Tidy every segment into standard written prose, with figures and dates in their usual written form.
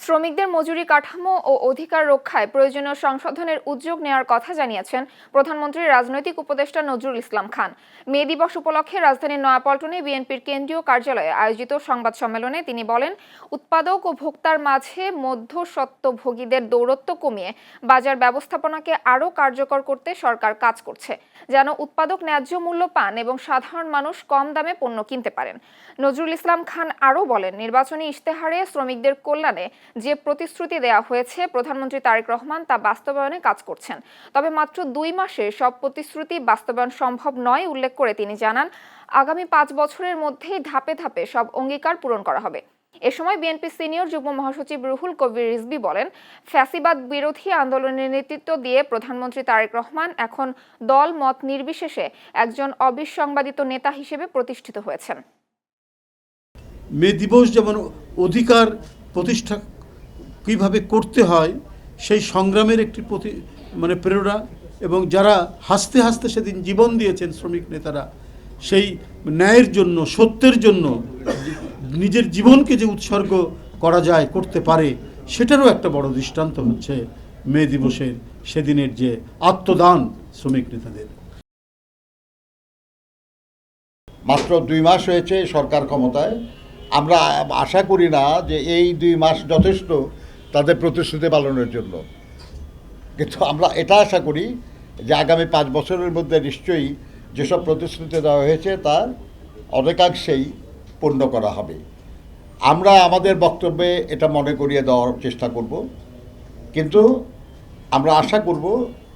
শ্রমিকদের মজুরি কাঠামো ও অধিকার রক্ষায় প্রয়োজনীয় সংশোধনের উদ্যোগ নেওয়ার কথা জানিয়েছেন প্রধানমন্ত্রী রাজনৈতিক উপদেষ্টা নজরুল ইসলাম খান। মে দিবস উপলক্ষে রাজধানীর নয়াপল্টনে বিএনপির কেন্দ্রীয় কার্যালয়ে আয়োজিত সংবাদ সম্মেলনে তিনি বলেন, উৎপাদক ও ভোক্তার মাঝে মধ্যস্বত্বভোগীদের দৌরত্ব কমিয়ে বাজার ব্যবস্থাপনাকে আরও কার্যকর করতে সরকার কাজ করছে, যেন উৎপাদক ন্যায্য মূল্য পান এবং সাধারণ মানুষ কম দামে পণ্য কিনতে পারেন। নজরুল ইসলাম খান আরও বলেন, নির্বাচনী ইশতেহারে শ্রমিকদের কল্যাণে যে প্রতিশ্রুতি দেওয়া হয়েছে, প্রধানমন্ত্রী তারেক রহমান তা বাস্তবায়নে কাজ করছেন। তবে মাত্র 2 মাসে সব প্রতিশ্রুতি বাস্তবায়ন সম্ভব নয় উল্লেখ করে তিনি জানান, আগামী 5 বছরের মধ্যেই ধাপে ধাপে সব অঙ্গীকার পূরণ করা হবে। এ সময় বিএনপি সিনিয়র যুগ্ম মহাসচিব রুহুল কবির রিজভী বলেন, ফ্যাসিবাদ বিরোধী আন্দোলনের নেতৃত্ব দিয়ে প্রধানমন্ত্রী তারেক রহমান এখন দল মত নির্বিশেষে একজন অবিসংবাদিত নেতা হিসেবে প্রতিষ্ঠিত হয়েছেন। মে দিবস যেমন অধিকার প্রতিষ্ঠা কীভাবে করতে হয় সেই সংগ্রামের একটি প্রেরণা, এবং যারা হাসতে হাসতে সেদিন জীবন দিয়েছেন শ্রমিক নেতারা, সেই ন্যায়ের জন্য, সত্যের জন্য নিজের জীবনকে যে উৎসর্গ করা যায়, করতে পারে, সেটারও একটা বড় দৃষ্টান্ত হচ্ছে মে দিবসের সেদিনের যে আত্মদান শ্রমিক নেতাদের। মাত্র 2 মাস হয়েছে সরকার ক্ষমতায়। আমরা আশা করি না যে এই 2 মাস যথেষ্ট তাদের প্রতিশ্রুতি পালনের জন্য, কিন্তু আমরা এটা আশা করি যে আগামী 5 বছরের মধ্যে নিশ্চয়ই যেসব প্রতিশ্রুতি দেওয়া হয়েছে তার অনেকাংশেই পূর্ণ করা হবে। আমরা আমাদের বক্তব্যে এটা মনে করিয়ে দেওয়ার চেষ্টা করব, কিন্তু আমরা আশা করব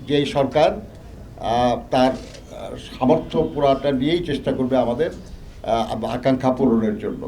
যে এই সরকার তার সামর্থ্য পুরাটা নিয়েই চেষ্টা করবে আমাদের আকাঙ্ক্ষা পূরণের জন্য।